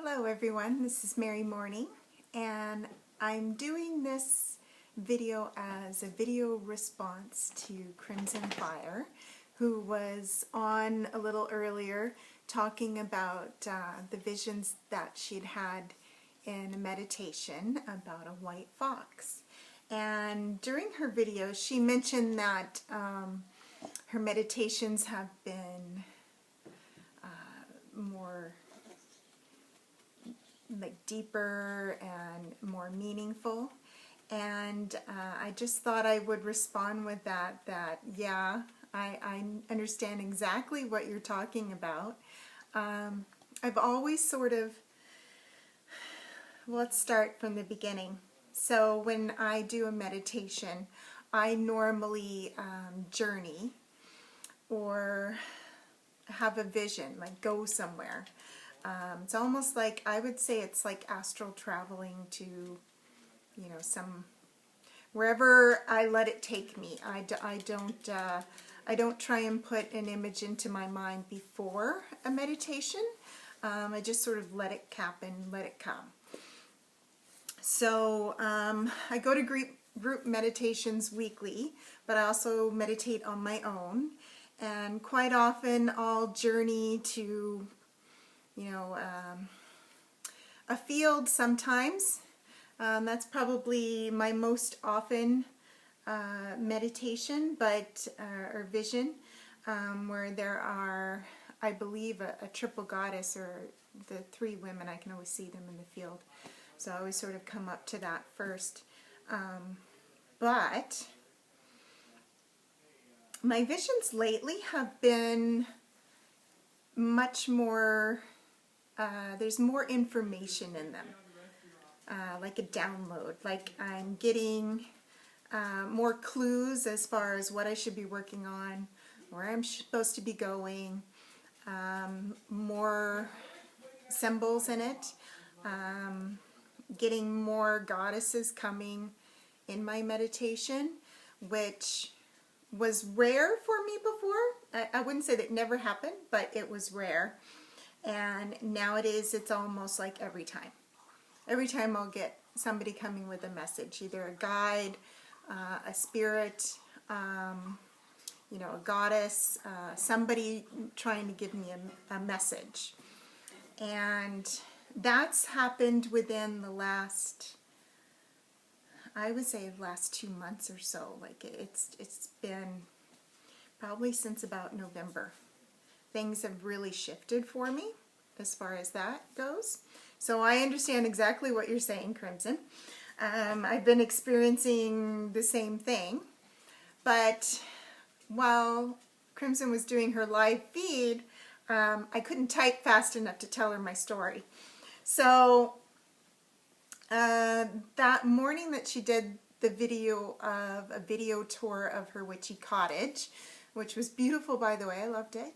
Hello everyone, this is Mary Morning, and I'm doing this video as a video response to Crimson Fyre, who was on a little earlier talking about the visions that she'd had in a meditation about a white fox. And during her video she mentioned that her meditations have been more deeper and more meaningful, and I just thought I would respond with that yeah, I understand exactly what you're talking about. I've always sort of, let's start from the beginning. So when I do a meditation, I normally journey or have a vision, like go somewhere. It's almost like, I would say it's like astral traveling to, you know, wherever I let it take me. I don't try and put an image into my mind before a meditation. I just sort of let it happen, let it come. So I go to group meditations weekly, but I also meditate on my own. And quite often I'll journey to, you know, a field sometimes. That's probably my most often meditation, or vision, where there are, I believe, a triple goddess, or the three women. I can always see them in the field. So I always sort of come up to that first. But my visions lately have been much more, there's more information in them, like a download, like I'm getting more clues as far as what I should be working on, where I'm supposed to be going, more symbols in it, getting more goddesses coming in my meditation, which was rare for me before. I wouldn't say that it never happened, but it was rare. And nowadays it's almost like every time. Every time I'll get somebody coming with a message, either a guide, a spirit, you know, a goddess, somebody trying to give me a message. And that's happened within the last, I would say, the last 2 months or so. Like it's been probably since about November. Things have really shifted for me as far as that goes. So I understand exactly what you're saying, Crimson. I've been experiencing the same thing, but while Crimson was doing her live feed, I couldn't type fast enough to tell her my story. So that morning that she did the video of a video tour of her witchy cottage, which was beautiful, by the way, I loved it.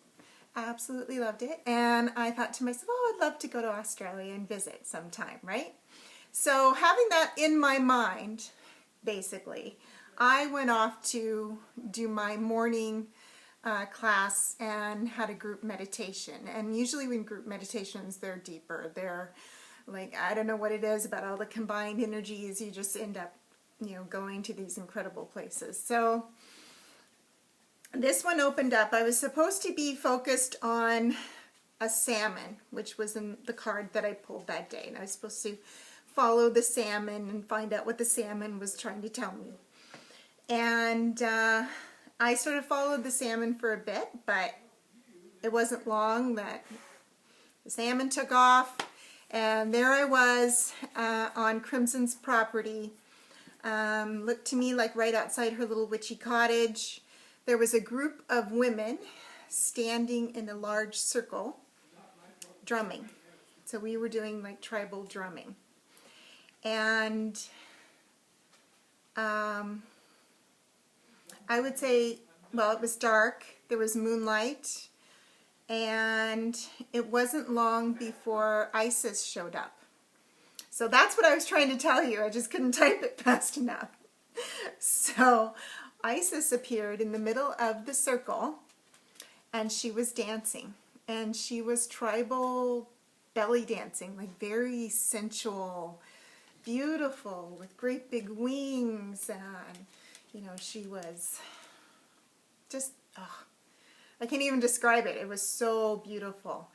Absolutely loved it. And I thought to myself, oh, I'd love to go to Australia and visit sometime, right? So having that in my mind, basically, I went off to do my morning class and had a group meditation. And usually when group meditations, they're deeper. They're like, I don't know what it is about all the combined energies. You just end up, you know, going to these incredible places. So this one opened up. I was supposed to be focused on a salmon, which was in the card that I pulled that day. And I was supposed to follow the salmon and find out what the salmon was trying to tell me. And I sort of followed the salmon for a bit, but it wasn't long that the salmon took off. And there I was on Crimson's property. Looked to me like right outside her little witchy cottage. There was a group of women standing in a large circle drumming. So we were doing like tribal drumming. And I would say, well, it was dark. There was moonlight. And it wasn't long before Isis showed up. So that's what I was trying to tell you. I just couldn't type it fast enough. So Isis appeared in the middle of the circle, and she was dancing. And she was tribal belly dancing, like very sensual, beautiful, with great big wings, and you know, she was just, oh, I can't even describe it. It was so beautiful.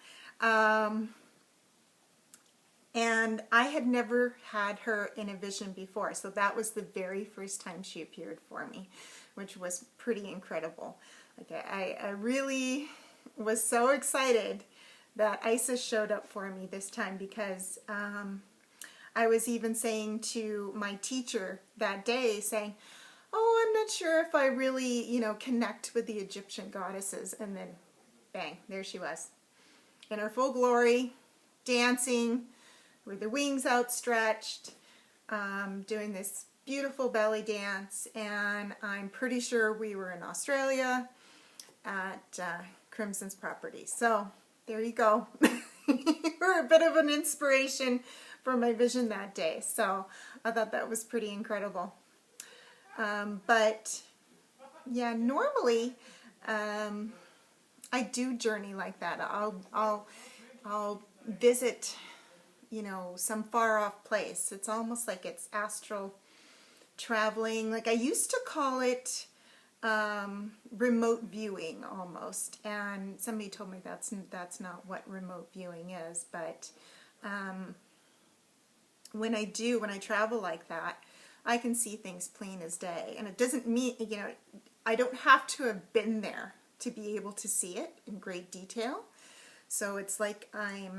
And I had never had her in a vision before, so that was the very first time she appeared for me, which was pretty incredible. Like I really was so excited that Isis showed up for me this time, because I was even saying to my teacher that day, saying, oh, I'm not sure if I really, you know, connect with the Egyptian goddesses. And then, bang, there she was, in her full glory, dancing, with her wings outstretched, doing this beautiful belly dance. And I'm pretty sure we were in Australia at Crimson's property. So, there you go. We're a bit of an inspiration for my vision that day. So, I thought that was pretty incredible. But yeah, normally I do journey like that. I'll visit, you know, some far off place. It's almost like it's astral traveling. Like I used to call it remote viewing almost, and somebody told me that's not what remote viewing is. But when I travel like that, I can see things plain as day. And it doesn't mean, you know, I don't have to have been there to be able to see it in great detail. So it's like I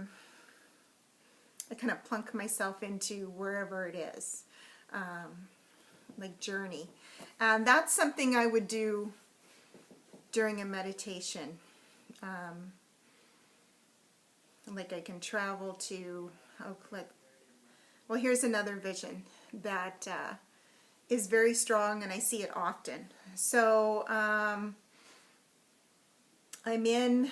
kind of plunk myself into wherever it is, like journey. And that's something I would do during a meditation. Like I can travel to, well, here's another vision that is very strong, and I see it often. So I'm in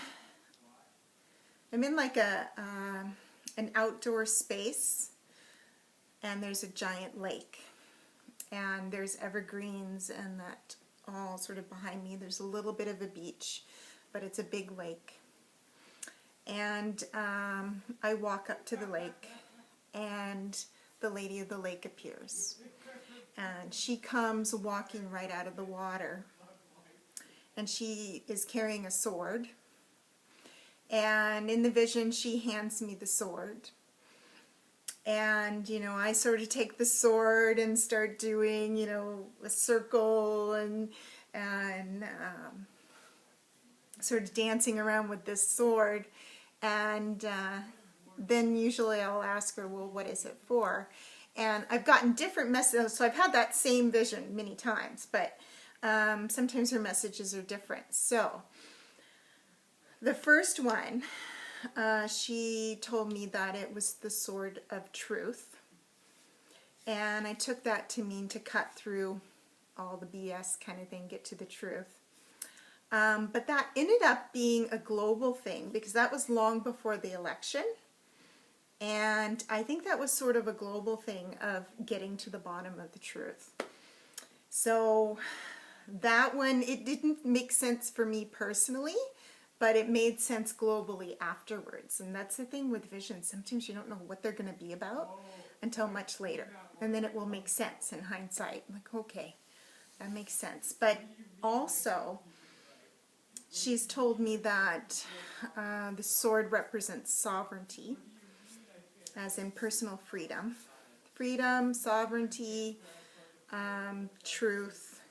like an outdoor space, and there's a giant lake, and there's evergreens, and that all sort of behind me. There's a little bit of a beach, but it's a big lake. And I walk up to the lake, and the Lady of the Lake appears. And she comes walking right out of the water. And she is carrying a sword. And in the vision, she hands me the sword. And, you know, I sort of take the sword and start doing, you know, a circle and sort of dancing around with this sword. And then usually I'll ask her, well, what is it for? And I've gotten different messages. So I've had that same vision many times, but sometimes her messages are different. So the first one, she told me that it was the sword of truth. And I took that to mean to cut through all the BS kind of thing, get to the truth. But that ended up being a global thing, because that was long before the election. And I think that was sort of a global thing of getting to the bottom of the truth. So that one, it didn't make sense for me personally, but it made sense globally afterwards. And that's the thing with visions. Sometimes you don't know what they're going to be about until much later. And then it will make sense in hindsight. I'm like, okay, that makes sense. But also, she's told me that the sword represents sovereignty, as in personal freedom. Freedom, sovereignty, truth,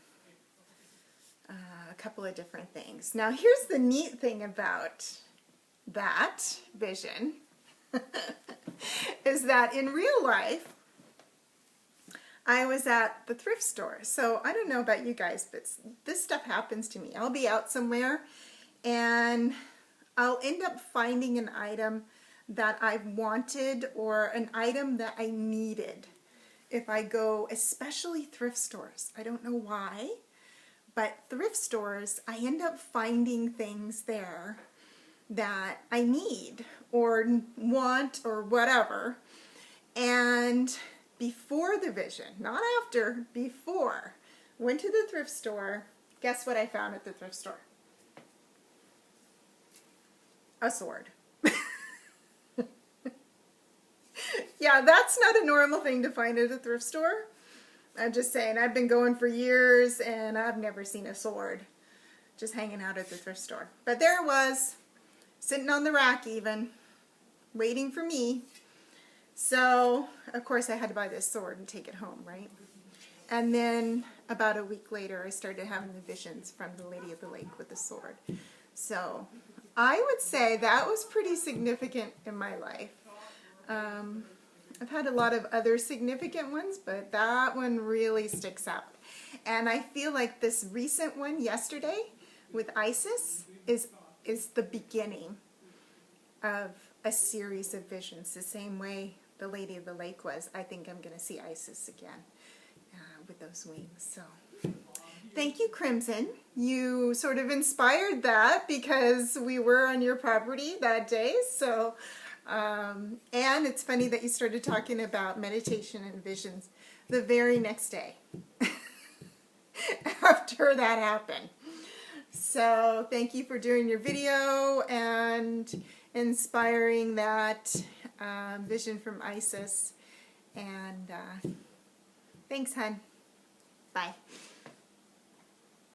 a couple of different things. Now here's the neat thing about that vision, is that in real life, I was at the thrift store. So I don't know about you guys, but this stuff happens to me. I'll be out somewhere and I'll end up finding an item that I've wanted, or an item that I needed. If I go, especially thrift stores, I don't know why, but thrift stores, I end up finding things there that I need or want or whatever. And before the vision, not after, before, went to the thrift store. Guess what I found at the thrift store? A sword. Yeah, that's not a normal thing to find at a thrift store. I'm just saying, I've been going for years and I've never seen a sword just hanging out at the thrift store. But there it was, sitting on the rack even, waiting for me. So, of course, I had to buy this sword and take it home, right? And then about a week later, I started having the visions from the Lady of the Lake with the sword. So, I would say that was pretty significant in my life. I've had a lot of other significant ones, but that one really sticks out. And I feel like this recent one yesterday with Isis is the beginning of a series of visions, the same way the Lady of the Lake was. I think I'm going to see Isis again with those wings. So thank you, Crimson. You sort of inspired that because we were on your property that day. So, and it's funny that you started talking about meditation and visions the very next day after that happened. So thank you for doing your video and inspiring that vision from Isis. And thanks, hon. Bye.